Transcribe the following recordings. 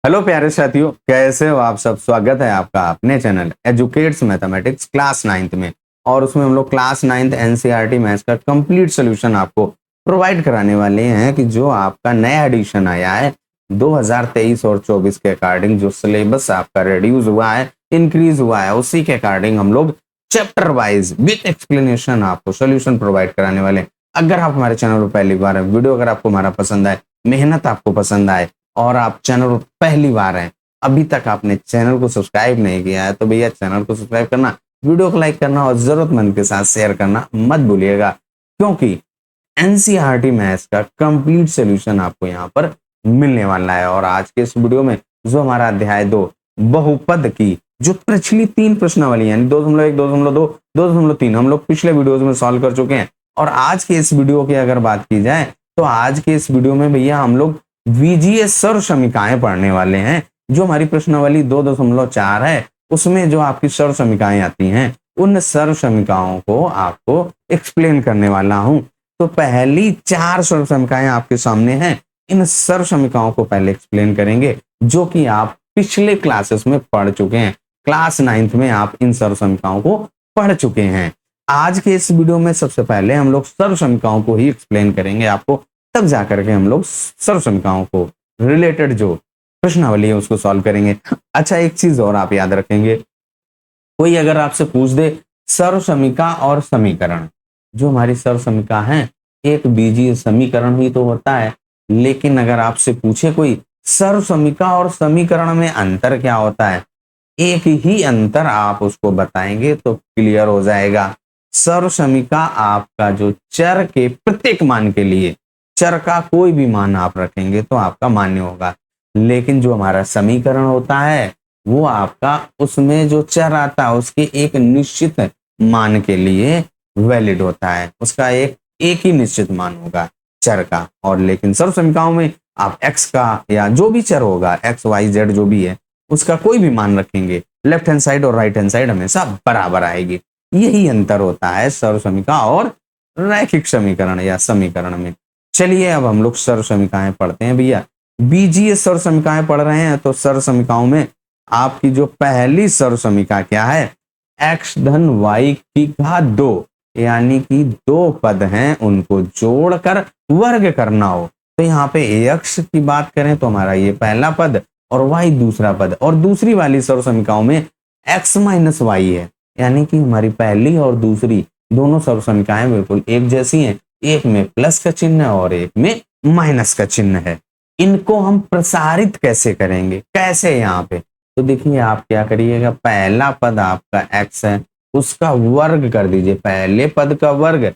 Hello प्यारे साथियों, कैसे हो आप सब। स्वागत है आपका अपने channel educates mathematics class 9th में। और उसमें हम लोग क्लास 9th एनसीईआरटी मैथ्स का कंप्लीट सोल्यूशन आपको प्रोवाइड कराने वाले हैं कि जो आपका नया एडिशन आया है 2023 और 24 के अकॉर्डिंग, जो सिलेबस आपका रिड्यूस हुआ है, इंक्रीज हुआ है, उसी के अकॉर्डिंग हम लोग चैप्टर वाइज विद एक्सप्लेनेशन आपको सोल्यूशन प्रोवाइड कराने वाले हैं। अगर आप हमारे चैनल पर पहली बार है, वीडियो अगर आपको हमारा पसंद आए, मेहनत आपको पसंद आए और आप चैनल पर पहली बार हैं, अभी तक आपने चैनल को सब्सक्राइब नहीं किया है, तो भैया चैनल को सब्सक्राइब करना, वीडियो को लाइक करना और जरूरतमंद के साथ शेयर करना मत भूलिएगा, क्योंकि एनसीईआरटी मैथ्स का कंप्लीट सोल्यूशन आपको यहाँ पर मिलने वाला है। और आज के इस वीडियो में जो हमारा अध्याय 2 बहुपद की जो पिछली 3 प्रश्नावली यानी 2.1, 2.2, 2.3 हम लोग पिछले वीडियोज में सॉल्व कर चुके हैं। और आज के इस वीडियो की अगर बात की जाए तो आज के इस वीडियो में भैया हम लोग बीजीय सर्व समीकरण पढ़ने वाले हैं। जो हमारी प्रश्नावली 2.4 है उसमें जो आपकी सर्व समीकरण आती हैं, उन सर्व समीकरणों को आपको एक्सप्लेन करने वाला हूं। तो पहली 4 सर्व समीकरण आपके सामने हैं। इन सर्व समीकरणों को पहले एक्सप्लेन करेंगे, जो कि आप पिछले क्लासेस में पढ़ चुके हैं। क्लास 9th में आप इन सर्व समीकरणों को पढ़ चुके हैं। आज के इस वीडियो में सबसे पहले हम लोग सर्व समीकरणों को ही एक्सप्लेन करेंगे आपको, तब जाकर के हम लोग सर्व समीकरणों को रिलेटेड जो प्रश्नावली है उसको सॉल्व करेंगे। अच्छा, एक चीज और आप याद रखेंगे, कोई अगर आपसे पूछ दे सर्व समीकरण और समीकरण, जो हमारी सर्व समीकरण है एक बीजीय समीकरण ही तो होता है, लेकिन अगर आपसे पूछे कोई सर्व समीकरण और समीकरण में अंतर क्या होता है, एक ही अंतर आप उसको बताएंगे तो क्लियर हो जाएगा। सर्व समीकरण आपका जो चर के प्रत्येक मान के लिए, चर का कोई भी मान आप रखेंगे तो आपका मान्य होगा, लेकिन जो हमारा समीकरण होता है वो आपका उसमें जो चर आता है उसके एक निश्चित मान के लिए वैलिड होता है, उसका एक ही निश्चित मान होगा चर का। और लेकिन सर्व समीकरणों में आप x का या जो भी चर होगा x y z जो भी है उसका कोई भी मान रखेंगे, लेफ्ट हैंड साइड और राइट हैंड साइड हमेशा बराबर आएगी। यही अंतर होता है सर्व समीकरण और रैखिक समीकरण या समीकरण में। चलिए अब हम लोग सर्व समीकरण पढ़ते हैं भैया। बीजीय सर्व समीकरण पढ़ रहे हैं तो सर्व समीकरणों में आपकी जो पहली सर्व समीकरण क्या है, x धन y की घात 2, यानी कि 2 पद हैं उनको जोड़कर वर्ग करना हो। तो यहाँ पे x की बात करें तो हमारा ये पहला पद और y दूसरा पद, और दूसरी वाली सर्व समीकरणों में x माइनस y है, यानी कि हमारी पहली और दूसरी दोनों सर्व समीकरण बिल्कुल एक जैसी हैं, एक में प्लस का चिन्ह है और एक में माइनस का चिन्ह है। इनको हम प्रसारित कैसे करेंगे, कैसे यहाँ पे, तो देखिए आप क्या करिएगा, पहला पद आपका x है उसका वर्ग कर दीजिए, पहले पद का वर्ग,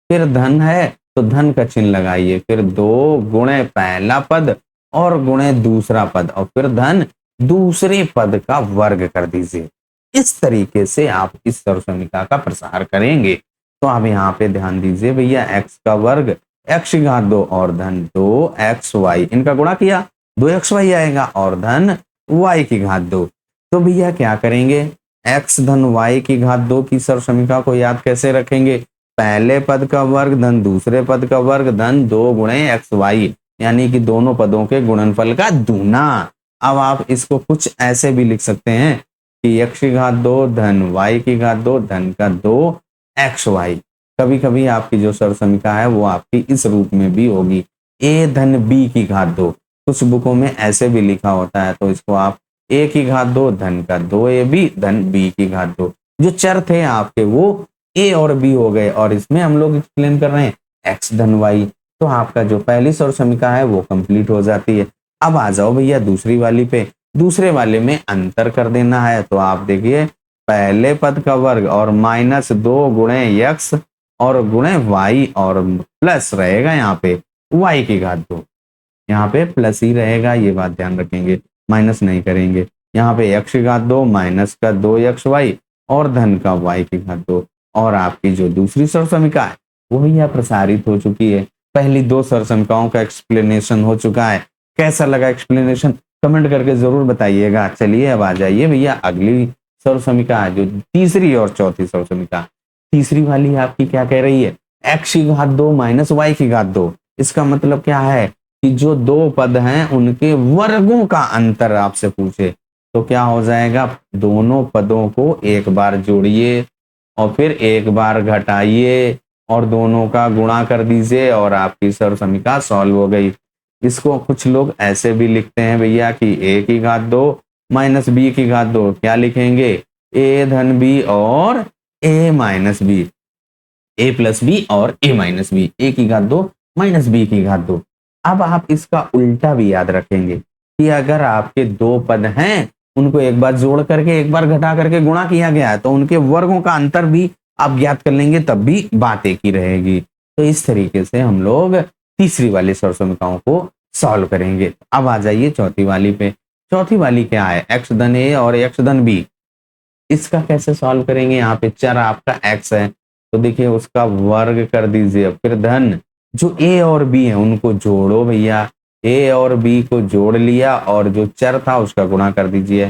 फिर धन है तो धन का चिन्ह लगाइए, फिर 2 गुणे पहला पद और गुणे दूसरा पद और फिर धन दूसरे पद का वर्ग कर दीजिए। इस तरीके से आप इस सर्व समीकरण का प्रसार करेंगे। तो आप यहाँ पे ध्यान दीजिए भैया, x का वर्ग x की घात 2 और धन 2xy, इनका गुणा किया 2xy आएगा और धन y की घात 2। तो भैया क्या करेंगे, x धन y की घात 2 की सर्व समीकरण को याद कैसे रखेंगे, पहले पद का वर्ग धन दूसरे पद का वर्ग धन 2 गुणे xy, यानी कि दोनों पदों के गुणनफल का दूना। अब आप इसको कुछ ऐसे भी लिख सकते हैं कि x की घात 2 धन y की घात 2 धन का 2xy। कभी कभी आपकी जो सर्व समीकरण है वो आपकी इस रूप में भी होगी, a धन b की घात 2, कुछ बुकों में ऐसे भी लिखा होता है, तो इसको आप a की घात 2 धन का 2ab धन b की घात 2। जो चर थे आपके वो a और b हो गए, और इसमें हम लोग एक्सप्लेन कर रहे हैं x धन y। तो आपका जो पहली सर्व समीकरण है वो कंप्लीट हो जाती है। अब आ जाओ भैया दूसरी वाली पे, दूसरे वाले में अंतर कर देना है। तो आप देखिए पहले पद का वर्ग और माइनस 2 गुणे x और गुणे y और प्लस रहेगा यहाँ पे y की घात 2, यहाँ पे प्लस ही रहेगा, ये बात ध्यान रखेंगे, माइनस नहीं करेंगे। यहाँ पे x की घात 2 माइनस का 2xy और धन का y की घात 2। और आपकी जो दूसरी सर्व समीकरण है वो भैया प्रसारित हो चुकी है। पहली 2 सर्व समीकरणों का एक्सप्लेनेशन हो चुका है। कैसा लगा एक्सप्लेनेशन कमेंट करके जरूर बताइएगा। चलिए अब आ जाइए भैया अगली सर्व समीकरण, जो तीसरी और चौथी सर्व समीकरण। तीसरी वाली आपकी क्या कह रही है, x की घात 2 माइनस y की घात 2, इसका मतलब क्या है, कि जो दो पद हैं उनके वर्गों का अंतर आपसे पूछे, तो क्या हो जाएगा, दोनों पदों को एक बार जोड़िए और फिर एक बार घटाइए और दोनों का गुणा कर दीजिए और आपकी सर्वसमीकरण सॉल्व हो गई। इसको कुछ लोग ऐसे भी लिखते हैं भैया कि a की घात 2 माइनस b की घात 2, क्या लिखेंगे, a धन b और a minus b, a plus b और a माइनस b, a की घात 2 माइनस b की घात 2। अब आप इसका उल्टा भी याद रखेंगे कि अगर आपके दो पद हैं उनको एक बार जोड़ करके एक बार घटा करके गुणा किया गया है तो उनके वर्गों का अंतर भी आप ज्ञात कर लेंगे, तब भी बात एक ही रहेगी। तो इस तरीके से हम लोग तीसरी वाली सर्वसमीकरणों को सॉल्व करेंगे। अब आ जाइए चौथी वाली पे। चौथी वाली क्या है, x धन a और x धन b। इसका कैसे सॉल्व करेंगे, यहाँ पे चर आपका x है तो देखिए उसका वर्ग कर दीजिए, फिर धन जो a और b है उनको जोड़ो भैया, a और b को जोड़ लिया और जो चर था उसका गुणा कर दीजिए,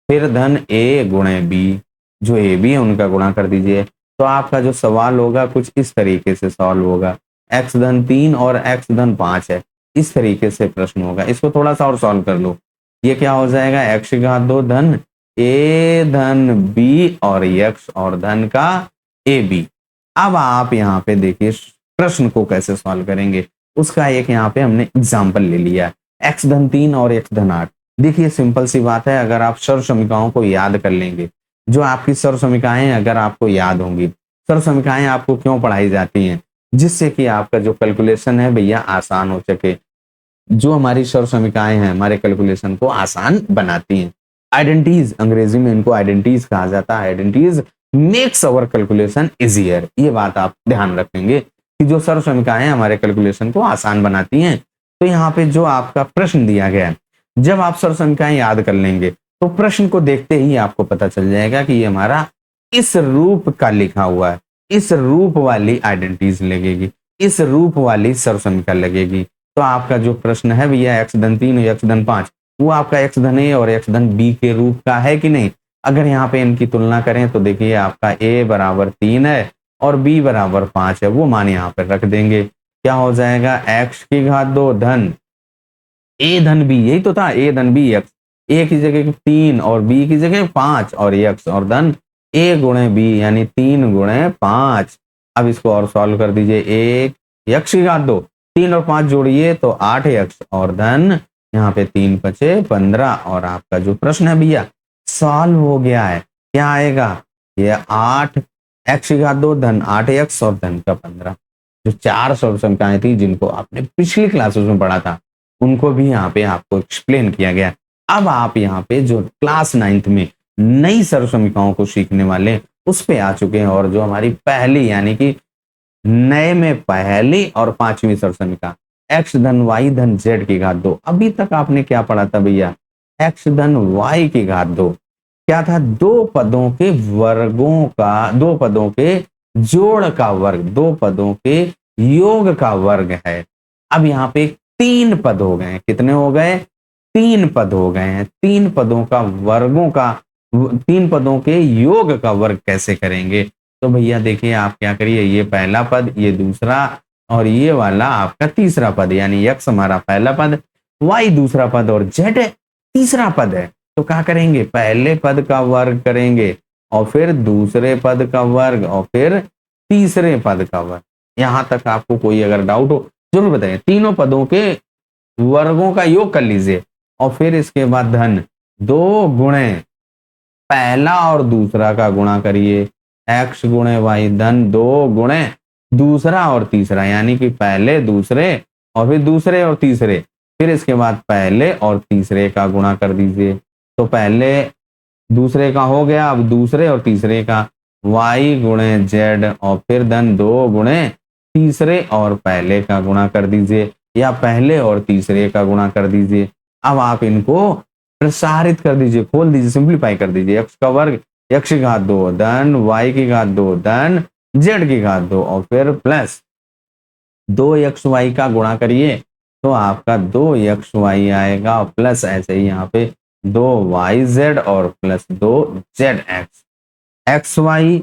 फिर धन a गुणे b, जो a b है उनका गुणा कर दीजिए। तो आपका जो सवाल होगा कुछ इस तरीके से सॉल्व होगा, x धन 3 और x धन 5 है, इस तरीके से प्रश्न होगा। इसको थोड़ा सा और सॉल्व कर लो, ये क्या हो जाएगा, x की घात 2 धन a धन b और x और धन का ab। अब आप यहाँ पे देखिए प्रश्न को कैसे सॉल्व करेंगे, उसका एक यहाँ पे हमने एग्जाम्पल ले लिया, x धन 3 और x धन 8। देखिए सिंपल सी बात है, अगर आप सर्व समीकरणों को याद कर लेंगे, जो आपकी सर्व समीकरणें अगर आपको याद होंगी, सर्व समीकरणें आपको क्यों पढ़ाई जाती हैं, जिससे कि आपका जो कैलकुलेशन है भैया आसान हो सके। जो हमारी सर्व समीकरणें हैं हमारे कैलकुलेशन को आसान बनाती हैं। आइडेंटिटीज, अंग्रेजी में इनको आइडेंटिटीज कहा जाता है। आइडेंटिटीज मेक्स अवर कैलकुलेशन इजियर। ये बात आप ध्यान रखेंगे कि जो सर्व समीकरणें हमारे कैलकुलेशन को आसान बनाती हैं। तो यहाँ पे जो आपका प्रश्न दिया गया है, जब आप सर्व समीकरणें याद कर लेंगे तो प्रश्न को देखते ही आपको पता चल जाएगा कि ये हमारा इस रूप का लिखा हुआ है, इस रूप वाली आइडेंटिटीज लगेगी, इस रूप वाली सर्व समीकरण लगेगी। तो आपका जो प्रश्न है भैया x धन 3 और x धन 5, वो आपका x धन a और x धन b के रूप का है कि नहीं। अगर यहाँ पे इनकी तुलना करें तो देखिए आपका a बराबर 3 है और b बराबर 5 है, वो मान यहाँ पर रख देंगे। क्या हो जाएगा, x की घात 2 धन a धन b, यही तो था, a धन b x, a की जगह 3 और b की जगह 5 और x और धन a गुणे b यानी 3 गुणे 5। अब इसको और सॉल्व कर दीजिए, a x की घात 2, 3 और 5 जोड़िए तो 8x और धन यहाँ पे 3 बचे 15। और आपका जो प्रश्न है भैया सॉल्व हो गया है। क्या आएगा, ये 8x की घात 2 धन 8x और धन का 15। जो चार सर्व समीकरणें थी जिनको आपने पिछली क्लासेस में पढ़ा था, उनको भी यहाँ पे आपको एक्सप्लेन किया गया। अब आप यहाँ पे जो क्लास 9th में नई सर्व समीकरणों को सीखने वाले उस पे आ चुके हैं, और जो हमारी पहली यानी कि नए में पहली और 5वीं सर्व समीकरण x धन y धन z की घात 2। अभी तक आपने क्या पढ़ा था भैया, x धन y की घात 2 क्या था, दो पदों के वर्गों का, दो पदों के जोड़ का वर्ग, दो पदों के योग का वर्ग है। अब यहाँ पे 3 पद हो गए, कितने हो गए, 3 पद हो गए हैं। 3 पदों का वर्गों का, 3 पदों के योग का वर्ग कैसे करेंगे, तो भैया देखिए आप क्या करिए, ये पहला पद, ये दूसरा और ये वाला आपका तीसरा पद, यानी x हमारा पहला पद, y दूसरा पद और z तीसरा पद है। तो क्या करेंगे, पहले पद का वर्ग करेंगे और फिर दूसरे पद का वर्ग और फिर तीसरे पद का वर्ग। यहां तक आपको कोई अगर डाउट हो जरूर बताइए। तीनों पदों के वर्गों का योग कर लीजिए और फिर इसके बाद धन 2 गुणे पहला और दूसरा का गुणा करिए, x गुणे y धन 2 गुणे दूसरा और तीसरा, यानी कि पहले दूसरे और फिर दूसरे और तीसरे, फिर इसके बाद पहले और तीसरे का गुणा कर दीजिए। तो पहले दूसरे का हो गया, अब दूसरे और तीसरे का y गुणे z और फिर धन 2 गुणे तीसरे और पहले का गुणा कर दीजिए, या पहले और तीसरे का गुणा कर दीजिए। अब आप इनको प्रसारित कर दीजिए, खोल दीजिए, सिंप्लीफाई कर दीजिए। x का वर्ग x की घात 2 धन y की घात 2 धन z की घात 2 और फिर प्लस 2xy का गुणा करिए तो आपका 2xy आएगा, प्लस ऐसे ही यहाँ पे 2yz और प्लस 2zx, xy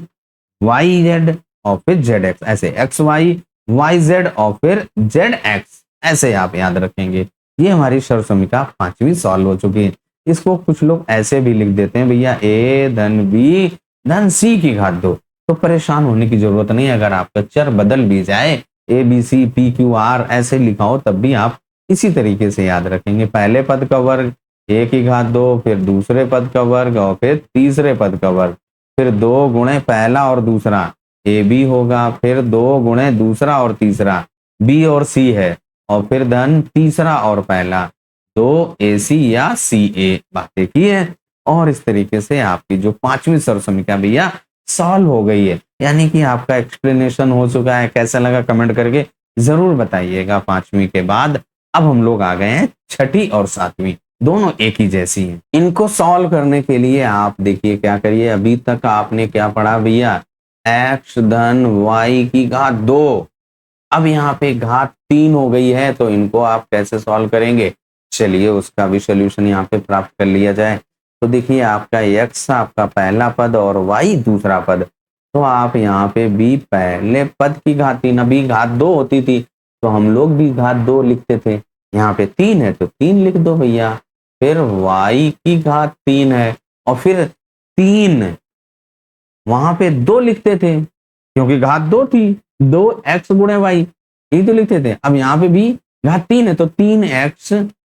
yz और फिर zx, ऐसे xy yz और फिर zx ऐसे आप याद रखेंगे। ये हमारी सर्वसमीका 5वीं सॉल्व हो चुकी है। इसको कुछ लोग ऐसे भी लिख देते हैं भैया ए धन बी धन सी की घात 2। तो परेशान होने की जरूरत नहीं। अगर आपका चर बदल भी जाए A B C P Q R ऐसे लिखा हो तब भी आप इसी तरीके से याद रखेंगे। पहले पद का वर्ग ए की घात 2, फिर दूसरे पद का वर्ग और फिर तीसरे पद का वर्ग, फिर 2 गुणे पहला और दूसरा ए बी होगा, फिर 2 गुणे दूसरा और तीसरा बी और सी है, और फिर धन तीसरा और पहला 2 ए सी या सी ए। बात देखी है। और इस तरीके से आपकी जो 5वीं सर्वसमीका भैया सॉल्व हो गई है। यानी कि आपका एक्सप्लेनेशन हो चुका है। कैसा लगा कमेंट करके जरूर बताइएगा। 5वीं के बाद अब हम लोग आ गए हैं 6ठी और 7वीं, दोनों एक ही जैसी हैं। इनको सॉल्व करने के लिए आप देखिए क्या करिए। अभी तक आपने क्या पढ़ा भैया, x धन y की घात 2। अब यहाँ पे घात 3 हो गई है, तो इनको आप कैसे सॉल्व करेंगे, चलिए उसका भी सोल्यूशन यहाँ पे प्राप्त कर लिया जाए। तो देखिए आपका x आपका पहला पद और y दूसरा पद, तो आप यहाँ पे b पहले पद की घात 3, अभी घात 2 होती थी तो हम लोग भी घात 2 लिखते थे। यहाँ पे 3 है तो 3 लिख दो भैया। फिर y की घात 3 है और फिर 3 वहां पे 2 लिखते थे क्योंकि घात 2 थी, 2x गुणे y यही तो लिखते थे। अब यहाँ पे भी घात 3 है तो 3x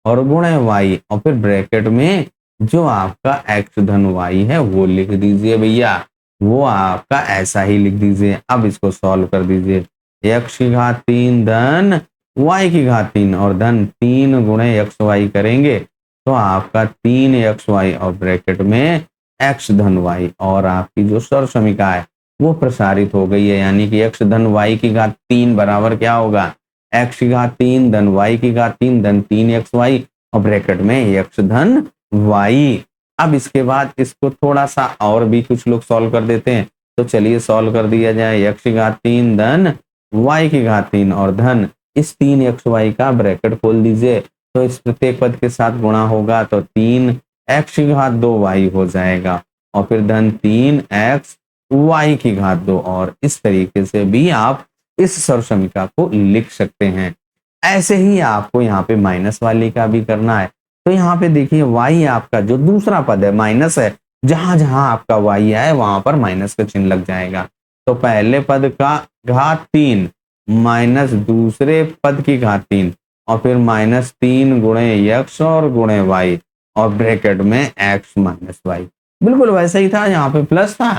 और गुणे y, और फिर ब्रैकेट में जो आपका x धन y है वो लिख दीजिए भैया। वो आपका ऐसा ही लिख दीजिए। अब इसको सॉल्व कर दीजिए। x की घात 3 धन y की घात 3 और धन 3 गुणे एक्स वाई करेंगे तो आपका 3xy और ब्रैकेट में x धन y, और आपकी जो सर्वसमीका है वो प्रसारित हो गई है। यानी कि x धन y की घात 3 बराबर क्या होगा, x की घात 3 धन y की घात 3 धन 3xy और ब्रैकेट में x धन y। अब इसके बाद इसको थोड़ा सा और भी कुछ लोग सॉल्व कर देते हैं, तो चलिए सॉल्व कर दिया जाए। x की घात 3 धन y की घात 3 और धन इस 3xy का ब्रैकेट खोल दीजिए, तो इस प्रत्येक पद के साथ गुणा होगा तो 3x की घात 2y हो जाएगा, और फिर धन 3xy की घात 2। और इस तरीके से भी आप इस सर्वसमीका को लिख सकते हैं। ऐसे ही आपको यहाँ पे माइनस वाली का भी करना है। तो यहाँ पे देखिए y आपका जो दूसरा पद है माइनस है, जहां जहां आपका y है वहां पर माइनस का चिन्ह लग जाएगा। तो पहले पद का घात 3 माइनस दूसरे पद की घात 3 और फिर -3 गुणे x और गुणे y और ब्रैकेट में x माइनस y। बिल्कुल वैसा ही था, यहाँ पे प्लस था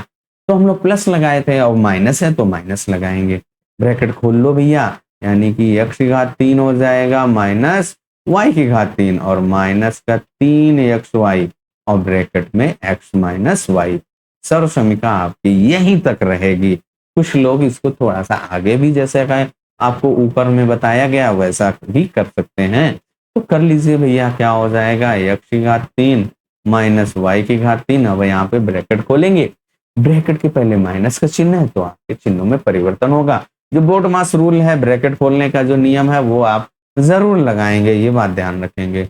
तो हम लोग प्लस लगाए थे, और माइनस है तो माइनस लगाएंगे। ब्रैकेट खोल लो भैया, यानी कि x की घात 3 हो जाएगा माइनस y की घात 3 और माइनस का 3xy और ब्रैकेट में x माइनस y। सर्वसमीका आपकी यहीं तक रहेगी। कुछ लोग इसको थोड़ा सा आगे भी जैसे आपको ऊपर में बताया गया वैसा भी कर सकते हैं, तो कर लीजिए भैया। क्या हो जाएगा, x की घात 3 माइनस y की घात 3। अब यहाँ पे ब्रैकेट खोलेंगे, ब्रैकेट के पहले माइनस का चिन्ह है तो आपके चिन्हों में परिवर्तन होगा। जो बोर्ड मास रूल है, ब्रैकेट खोलने का जो नियम है वो आप जरूर लगाएंगे, ये बात ध्यान रखेंगे।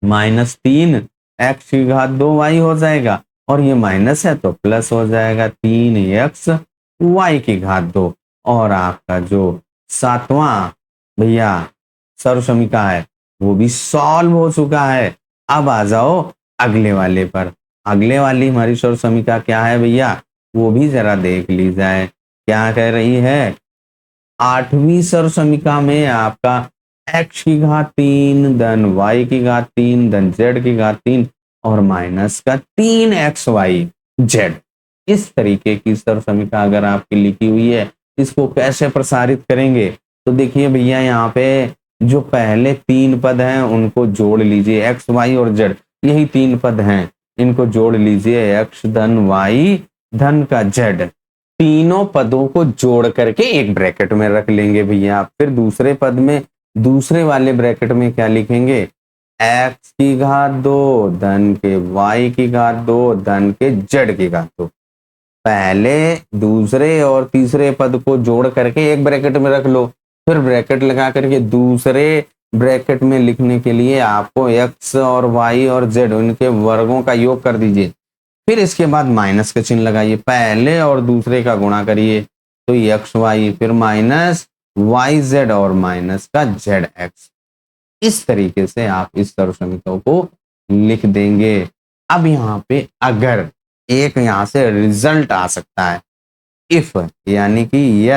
-3 x की घात 2y हो जाएगा, और ये माइनस है तो प्लस हो जाएगा 3x y की घात 2। और आपका जो 7वां भैया सर्वसमीका है वो भी सॉल्व हो चुका है। अब आ जाओ अगले वाले पर। अगले वाली हमारी सर्वसमीका क्या है भैया, वो भी जरा देख ली जाए। क्या कह रही है, 8वीं सर्वसमीका में आपका x की घात 3 धन y की घात 3 धन z की घात 3 और माइनस का 3xyz, इस तरीके की सर्वसमीका अगर आपकी लिखी हुई है, इसको कैसे प्रसारित करेंगे। तो देखिए भैया यहाँ पे जो पहले 3 पद हैं उनको जोड़ लीजिए, x y और z यही 3 पद हैं, इनको जोड़ लीजिए। x धन y धन का z, तीनों पदों को जोड़ करके एक ब्रैकेट में रख लेंगे भैया। फिर दूसरे पद में दूसरे वाले ब्रैकेट में क्या लिखेंगे, x की घात 2 धन के y की घात 2 धन के z की घात 2। पहले दूसरे और तीसरे पद को जोड़ करके एक ब्रैकेट में रख लो, फिर ब्रैकेट लगा करके दूसरे ब्रैकेट में लिखने के लिए आपको x और y और z उनके वर्गों का योग कर दीजिए। फिर इसके बाद माइनस का चिन्ह लगाइए, पहले और दूसरे का गुणा करिए तो x y, फिर माइनस वाई जेड और माइनस का जेड एक्स। इस तरीके से आप इस सर्व समीकरण को लिख देंगे। अब यहाँ पे अगर एक यहां से रिजल्ट आ सकता है, इफ यानी कि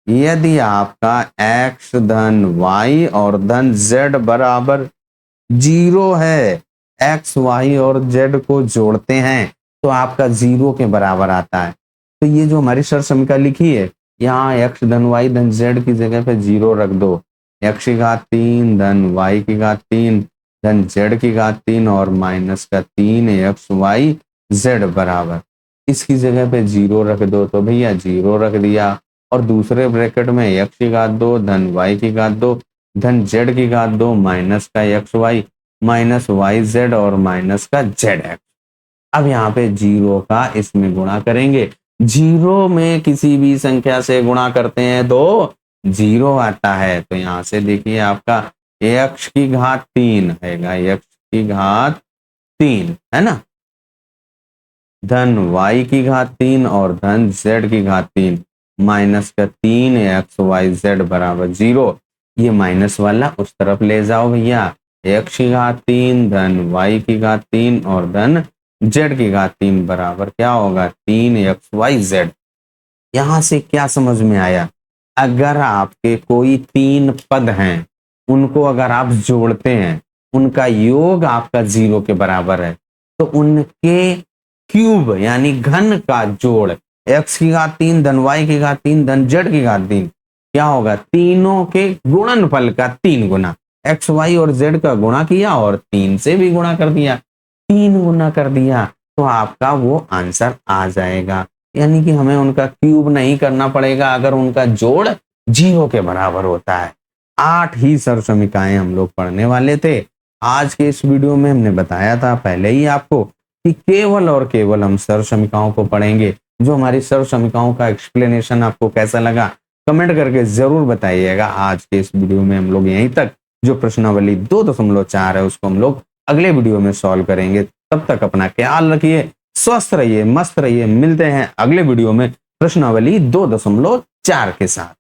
यदि आपका x धन y और धन z बराबर 0 है, x y और z को जोड़ते हैं तो आपका 0 के बराबर आता है। तो ये जो हमारी सर्व समीकरण लिखी है, यहाँ x धन y धन z की जगह पे 0 रख दो। x की घात 3 धन y की घात 3 धन z की घात 3 और माइनस का 3 x y z बराबर, इसकी जगह पे 0 रख दो। तो भैया 0 रख दिया और दूसरे ब्रैकेट में x की घात 2 धन y की घात 2 धन z की घात 2 माइनस का x y minus y z और माइनस का जेड एक्स। अब यहाँ पे 0 का इसमें गुणा करेंगे। 0 में किसी भी संख्या से गुणा करते हैं तो 0 आता है। तो यहाँ से देखिए आपका x की घात 3 आएगा, x की घात 3 है ना, धन y की घात 3 और धन z की घात 3 माइनस का 3 एक्स वाई जेड बराबर 0। ये माइनस वाला उस तरफ ले जाओ भैया, x की घात 3 धन y की घात 3 और धन z की घात 3 बराबर क्या होगा 3 एक्स वाई जेड। यहां से क्या समझ में आया, अगर आपके कोई 3 पद हैं, उनको अगर आप जोड़ते हैं, उनका योग आपका 0 के बराबर है, तो उनके क्यूब यानी घन का जोड़ x की घात 3 धन y की घात 3 धन z की घात 3 क्या होगा, तीनों के गुणनफल का 3 गुना। x y और z का गुणा किया और 3 से भी गुणा कर दिया, 3 गुना कर दिया तो आपका वो आंसर आ जाएगा। यानी कि हमें उनका क्यूब नहीं करना पड़ेगा अगर उनका जोड़ 0 के बराबर होता है। 8 ही सर्व समीकरणें हम लोग पढ़ने वाले थे। आज के इस वीडियो में हमने बताया था पहले ही आपको कि केवल और केवल हम सर्व समीकरणों को पढ़ेंगे। जो हमारी सर्व समीकरणों का एक्सप्लेनेशन आपको कैसा लगा कमेंट करके जरूर बताइएगा। आज के इस वीडियो में हम लोग यहीं तक, जो प्रश्नावली 2.4 है उसको हम लोग अगले वीडियो में सॉल्व करेंगे। तब तक अपना ख्याल रखिए, स्वस्थ रहिए, मस्त रहिए। मिलते हैं अगले वीडियो में प्रश्नावली 2.4 के साथ।